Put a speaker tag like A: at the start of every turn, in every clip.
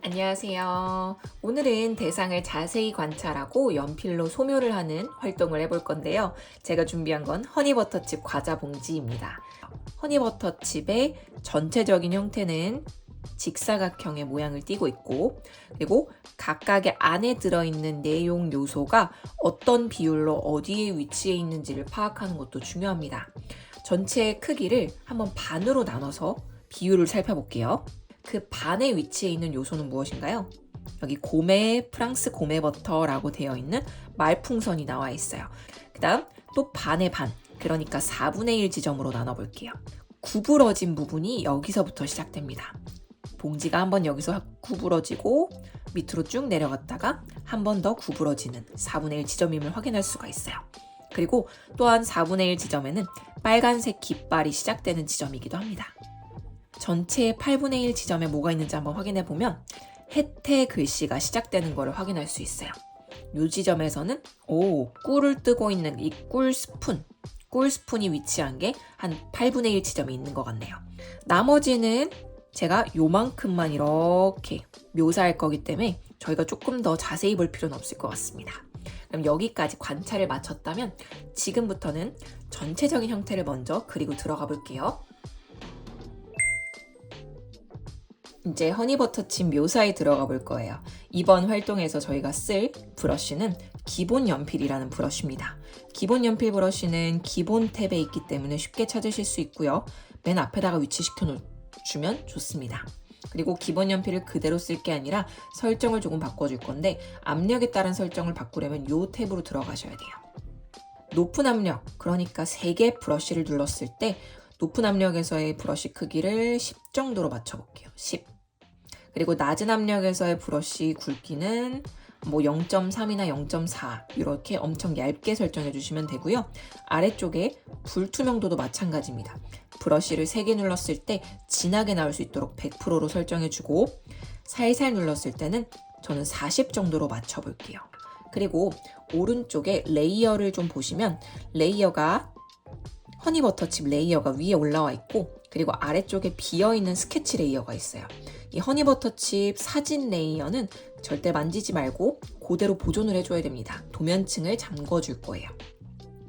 A: 안녕하세요. 오늘은 대상을 자세히 관찰하고 연필로 소묘를 하는 활동을 해볼 건데요. 제가 준비한 건 허니버터칩 과자 봉지입니다. 허니버터칩의 전체적인 형태는 직사각형의 모양을 띠고 있고, 그리고 각각의 안에 들어있는 내용 요소가 어떤 비율로 어디에 위치해 있는지를 파악하는 것도 중요합니다. 전체의 크기를 한번 반으로 나눠서 비율을 살펴볼게요. 그 반에 위치해 있는 요소는 무엇인가요? 여기 고메, 프랑스 고메 버터라고 되어 있는 말풍선이 나와 있어요. 그 다음 또 반의 반, 그러니까 4분의 1 지점으로 나눠볼게요. 구부러진 부분이 여기서부터 시작됩니다. 봉지가 한번 여기서 구부러지고 밑으로 쭉 내려갔다가 한 번 더 구부러지는 4분의 1 지점임을 확인할 수가 있어요. 그리고 또한 4분의 1 지점에는 빨간색 깃발이 시작되는 지점이기도 합니다. 전체 8분의 1 지점에 뭐가 있는지 한번 확인해 보면 해태 글씨가 시작되는 것을 확인할 수 있어요. 이 지점에서는 꿀을 뜨고 있는 이 꿀스푼이 위치한 게 한 8분의 1 지점이 있는 것 같네요. 나머지는 제가 요만큼만 이렇게 묘사할 거기 때문에 저희가 조금 더 자세히 볼 필요는 없을 것 같습니다. 그럼 여기까지 관찰을 마쳤다면 지금부터는 전체적인 형태를 먼저 그리고 들어가 볼게요. 이제 허니버터칩 묘사에 들어가 볼 거예요. 이번 활동에서 저희가 쓸 브러쉬는 기본 연필이라는 브러쉬입니다. 기본 연필 브러쉬는 기본 탭에 있기 때문에 쉽게 찾으실 수 있고요. 맨 앞에다가 위치시켜 주면 좋습니다. 그리고 기본 연필을 그대로 쓸 게 아니라 설정을 조금 바꿔줄 건데 압력에 따른 설정을 바꾸려면 이 탭으로 들어가셔야 돼요. 높은 압력, 그러니까 3개 브러쉬를 눌렀을 때 높은 압력에서의 브러쉬 크기를 10 정도로 맞춰볼게요. 10. 그리고 낮은 압력에서의 브러쉬 굵기는 뭐 0.3이나 0.4 이렇게 엄청 얇게 설정해 주시면 되고요. 아래쪽에 불투명도도 마찬가지입니다. 브러쉬를 3개 눌렀을 때 진하게 나올 수 있도록 100%로 설정해 주고 살살 눌렀을 때는 저는 40 정도로 맞춰 볼게요. 그리고 오른쪽에 레이어를 좀 보시면 레이어가 허니버터칩 레이어가 위에 올라와 있고 그리고 아래쪽에 비어있는 스케치 레이어가 있어요. 이 허니버터칩 사진 레이어는 절대 만지지 말고 그대로 보존을 해줘야 됩니다. 도면층을 잠궈줄 거예요.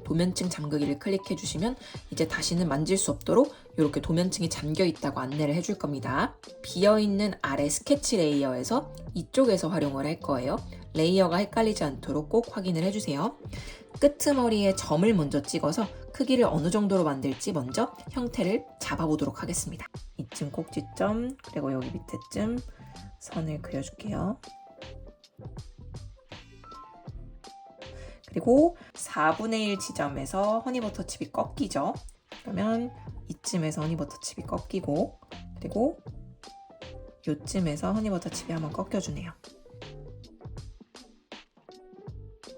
A: 도면층 잠그기를 클릭해 주시면 이제 다시는 만질 수 없도록 이렇게 도면층이 잠겨 있다고 안내를 해줄 겁니다. 비어있는 아래 스케치 레이어에서 이쪽에서 활용을 할 거예요. 레이어가 헷갈리지 않도록 꼭 확인을 해주세요. 끄트머리에 점을 먼저 찍어서 크기를 어느 정도로 만들지 먼저 형태를 잡아보도록 하겠습니다. 이쯤 꼭지점, 그리고 여기 밑에쯤 선을 그려줄게요. 그리고 4분의 1 지점에서 허니버터칩이 꺾이죠. 그러면 이쯤에서 허니버터칩이 꺾이고 그리고 이쯤에서 허니버터칩이 한번 꺾여주네요.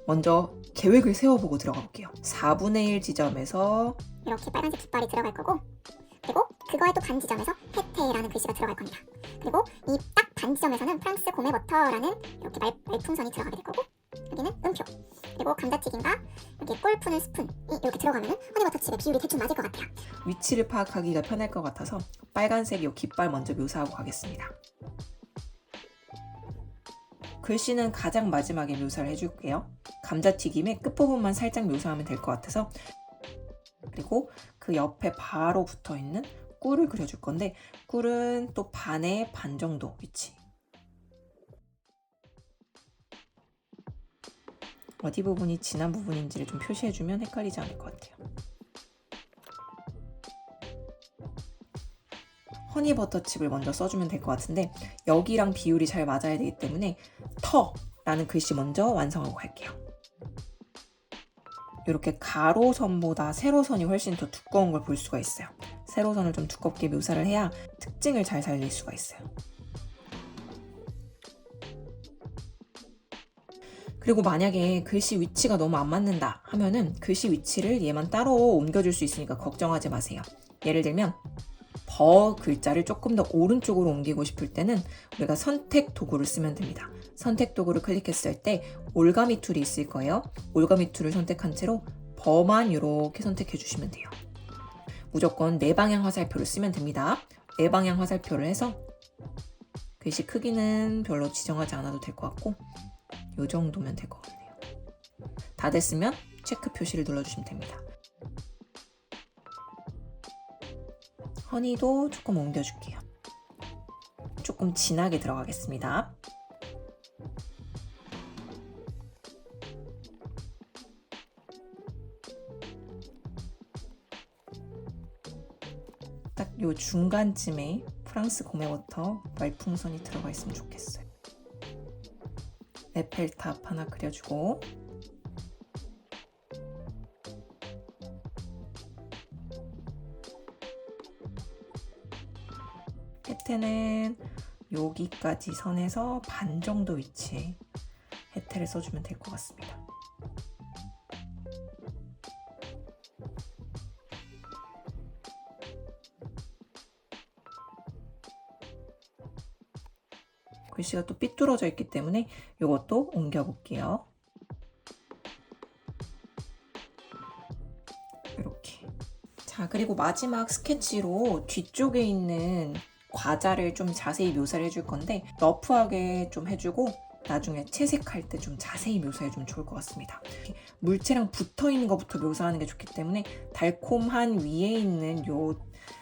A: 먼저 계획을 세워보고 들어가 볼게요. 4분의 1 지점에서
B: 이렇게 빨간색 깃발이 들어갈 거고 그리고 그거에 또 반 지점에서 해태라는 글씨가 들어갈 겁니다. 그리고 이 딱 반 지점에서는 프랑스 고메 버터라는 이렇게 말풍선이 들어가게 될 거고 여기는 음표 그리고 감자튀김과 여기 꿀 푸는 스푼이 이렇게 들어가면 허니버터칩의 비율이 대충 맞을 것 같아요.
A: 위치를 파악하기가 편할 것 같아서 빨간색 이 깃발 먼저 묘사하고 가겠습니다. 글씨는 가장 마지막에 묘사를 해줄게요. 감자튀김의 끝부분만 살짝 묘사하면 될 것 같아서 그리고 그 옆에 바로 붙어있는 꿀을 그려줄 건데 꿀은 또 반의 반 정도 위치 어디 부분이 진한 부분인지를 좀 표시해주면 헷갈리지 않을 것 같아요. 허니버터칩을 먼저 써주면 될 것 같은데 여기랑 비율이 잘 맞아야 되기 때문에 터라는 글씨 먼저 완성하고 갈게요. 이렇게 가로선보다 세로선이 훨씬 더 두꺼운 걸 볼 수가 있어요. 세로선을 좀 두껍게 묘사를 해야 특징을 잘 살릴 수가 있어요. 그리고 만약에 글씨 위치가 너무 안 맞는다 하면은 글씨 위치를 얘만 따로 옮겨줄 수 있으니까 걱정하지 마세요. 예를 들면 버 글자를 조금 더 오른쪽으로 옮기고 싶을 때는 우리가 선택 도구를 쓰면 됩니다. 선택 도구를 클릭했을 때 올가미 툴이 있을 거예요. 올가미 툴을 선택한 채로 버만 이렇게 선택해 주시면 돼요. 무조건 네 방향 화살표를 쓰면 됩니다. 네 방향 화살표를 해서 글씨 크기는 별로 지정하지 않아도 될 것 같고 이 정도면 될 것 같네요. 다 됐으면 체크 표시를 눌러주시면 됩니다. 허니도 조금 옮겨줄게요. 조금 진하게 들어가겠습니다. 딱 요 중간쯤에 프랑스 고메버터 말풍선이 들어가 있으면 좋겠어요. 에펠탑 하나 그려주고 혜태는 여기까지 선에서 반 정도 위치에 혜태를 써주면 될 것 같습니다. 글씨가 또 삐뚤어져 있기 때문에 이것도 옮겨 볼게요. 이렇게. 자, 그리고 마지막 스케치로 뒤쪽에 있는 과자를 좀 자세히 묘사를 해줄 건데 러프하게 좀 해주고 나중에 채색할 때 좀 자세히 묘사해주면 좋을 것 같습니다. 물체랑 붙어있는 것부터 묘사하는 게 좋기 때문에 달콤한 위에 있는 요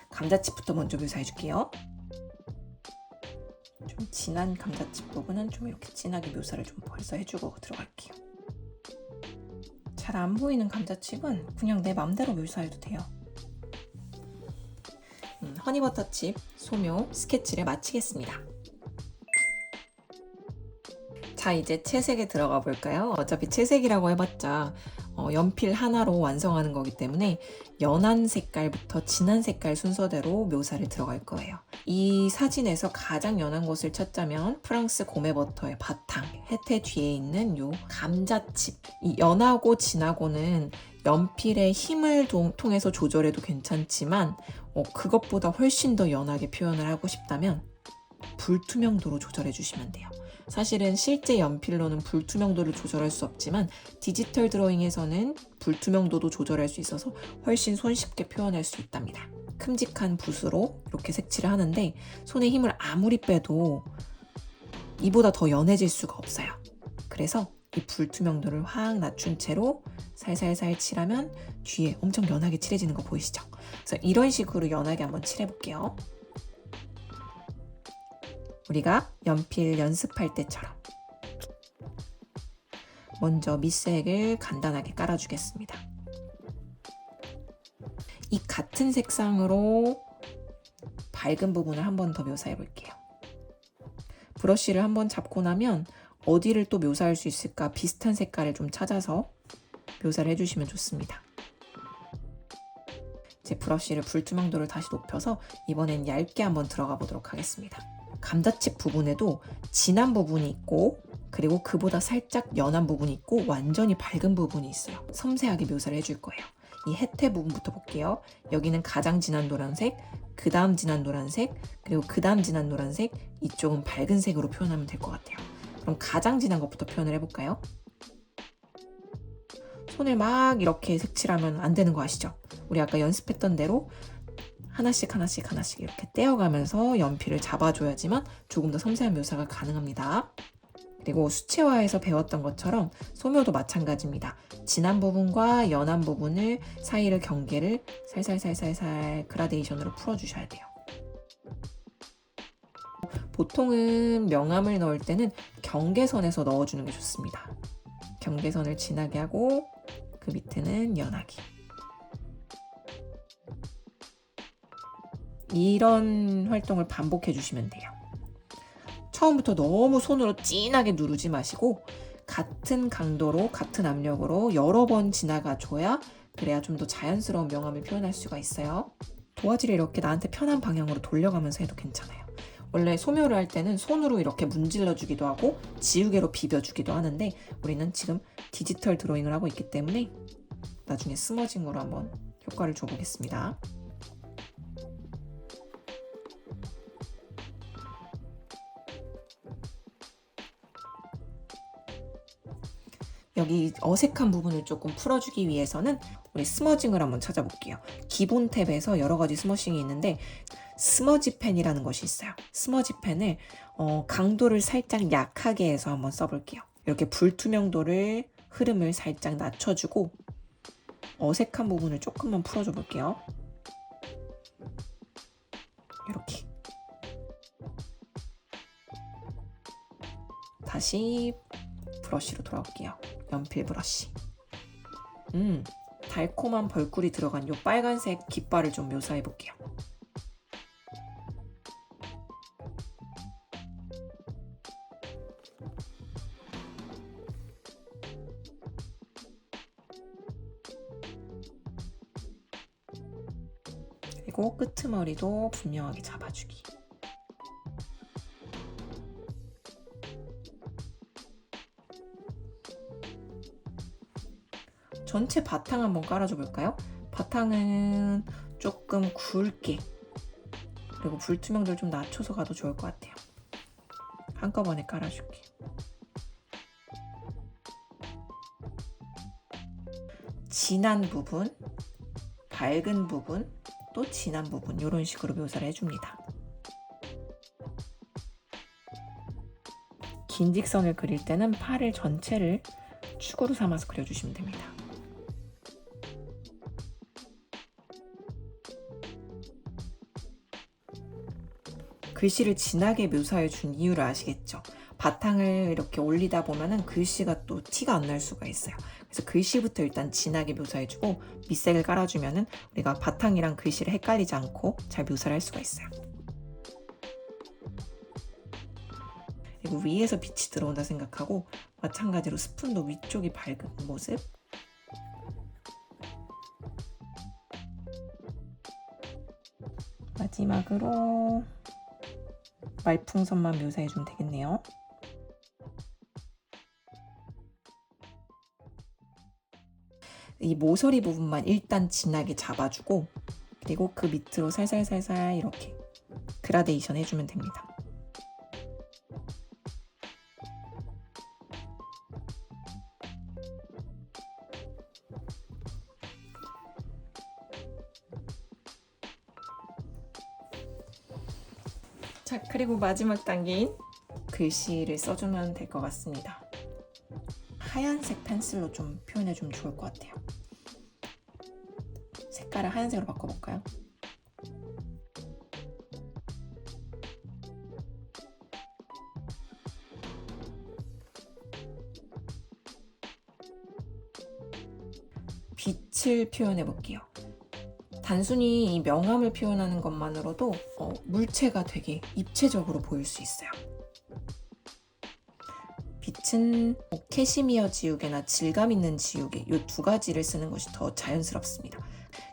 A: 감자칩부터 먼저 묘사해줄게요. 좀 진한 감자칩 부분은 좀 이렇게 진하게 묘사를 좀 벌써 해주고 들어갈게요. 잘 안 보이는 감자칩은 그냥 내 맘대로 묘사해도 돼요. 허니버터칩 소묘 스케치를 마치겠습니다. 자, 이제 채색에 들어가 볼까요? 어차피 채색이라고 해봤자 연필 하나로 완성하는 거기 때문에 연한 색깔부터 진한 색깔 순서대로 묘사를 들어갈 거예요. 이 사진에서 가장 연한 곳을 찾자면 프랑스 고메버터의 바탕, 혜태 뒤에 있는 요 감자칩. 이 연하고 진하고는 연필의 힘을 통해서 조절해도 괜찮지만 그것보다 훨씬 더 연하게 표현을 하고 싶다면 불투명도로 조절해 주시면 돼요. 사실은 실제 연필로는 불투명도를 조절할 수 없지만 디지털 드로잉에서는 불투명도도 조절할 수 있어서 훨씬 손쉽게 표현할 수 있답니다. 큼직한 붓으로 이렇게 색칠을 하는데 손에 힘을 아무리 빼도 이보다 더 연해질 수가 없어요. 그래서 이 불투명도를 확 낮춘 채로 살살살 칠하면 뒤에 엄청 연하게 칠해지는 거 보이시죠? 그래서 이런 식으로 연하게 한번 칠해볼게요. 우리가 연필 연습할 때처럼 먼저 밑색을 간단하게 깔아주겠습니다. 이 같은 색상으로 밝은 부분을 한 번 더 묘사해 볼게요. 브러쉬를 한번 잡고 나면 어디를 또 묘사할 수 있을까 비슷한 색깔을 좀 찾아서 묘사를 해주시면 좋습니다. 이제 브러쉬를 불투명도를 다시 높여서 이번엔 얇게 한번 들어가 보도록 하겠습니다. 감자칩 부분에도 진한 부분이 있고 그리고 그보다 살짝 연한 부분이 있고 완전히 밝은 부분이 있어요. 섬세하게 묘사를 해줄 거예요. 이 혜태 부분부터 볼게요. 여기는 가장 진한 노란색, 그 다음 진한 노란색, 그리고 그 다음 진한 노란색, 이쪽은 밝은 색으로 표현하면 될 것 같아요. 그럼 가장 진한 것부터 표현을 해볼까요? 손을 막 이렇게 색칠하면 안 되는 거 아시죠? 우리 아까 연습했던 대로 하나씩 이렇게 떼어가면서 연필을 잡아줘야지만 조금 더 섬세한 묘사가 가능합니다. 그리고 수채화에서 배웠던 것처럼 소묘도 마찬가지입니다. 진한 부분과 연한 부분을 사이를 경계를 살살 그라데이션으로 풀어주셔야 돼요. 보통은 명암을 넣을 때는 경계선에서 넣어주는 게 좋습니다. 경계선을 진하게 하고 그 밑에는 연하게. 이런 활동을 반복해 주시면 돼요. 처음부터 너무 손으로 진하게 누르지 마시고 같은 강도로 같은 압력으로 여러 번 지나가줘야 그래야 좀 더 자연스러운 명암을 표현할 수가 있어요. 도화지를 이렇게 나한테 편한 방향으로 돌려가면서 해도 괜찮아요. 원래 소묘를 할 때는 손으로 이렇게 문질러 주기도 하고 지우개로 비벼주기도 하는데 우리는 지금 디지털 드로잉을 하고 있기 때문에 나중에 스머징으로 한번 효과를 줘보겠습니다. 여기 어색한 부분을 조금 풀어주기 위해서는 우리 스머징을 한번 찾아볼게요. 기본 탭에서 여러 가지 스머징이 있는데 스머지 펜이라는 것이 있어요. 스머지 펜을 강도를 살짝 약하게 해서 한번 써볼게요. 이렇게 불투명도를 흐름을 살짝 낮춰주고 어색한 부분을 조금만 풀어줘 볼게요. 이렇게. 다시 브러쉬로 돌아올게요. 연필 브러쉬. 달콤한 벌꿀이 들어간 이 빨간색 깃발을 좀 묘사해 볼게요. 그리고 끄트머리도 분명하게 잡아주기. 전체 바탕 한번 깔아줘 볼까요? 바탕은 조금 굵게, 그리고 불투명도를 좀 낮춰서 가도 좋을 것 같아요. 한꺼번에 깔아줄게. 진한 부분, 밝은 부분, 또 진한 부분, 이런 식으로 묘사를 해줍니다. 긴 직선을 그릴 때는 팔을 전체를 축으로 삼아서 그려주시면 됩니다. 글씨를 진하게 묘사해 준 이유를 아시겠죠? 바탕을 이렇게 올리다 보면은 글씨가 또 티가 안 날 수가 있어요. 그래서 글씨부터 일단 진하게 묘사해주고 밑색을 깔아주면은 우리가 바탕이랑 글씨를 헷갈리지 않고 잘 묘사를 할 수가 있어요. 그리고 위에서 빛이 들어온다 생각하고 마찬가지로 스푼도 위쪽이 밝은 모습. 마지막으로 말풍선만 묘사해주면 되겠네요. 이 모서리 부분만 일단 진하게 잡아주고 그리고 그 밑으로 살살살살 이렇게 그라데이션 해주면 됩니다. 자, 그리고 마지막 단계인 글씨를 써주면 될 것 같습니다. 하얀색 펜슬로 좀 표현해주면 좋을 것 같아요. 색깔을 하얀색으로 바꿔볼까요? 빛을 표현해볼게요. 단순히 이 명암을 표현하는 것만으로도 물체가 되게 입체적으로 보일 수 있어요. 빛은 캐시미어 지우개나 질감 있는 지우개 이 두 가지를 쓰는 것이 더 자연스럽습니다.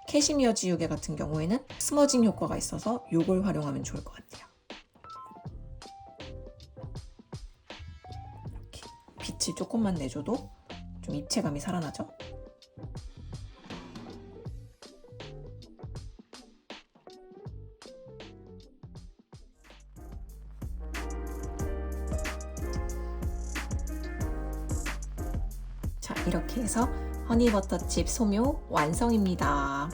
A: 캐시미어 지우개 같은 경우에는 스머징 효과가 있어서 이걸 활용하면 좋을 것 같아요. 이렇게 빛을 조금만 내줘도 좀 입체감이 살아나죠? 자, 이렇게 해서 허니버터칩 소묘 완성입니다.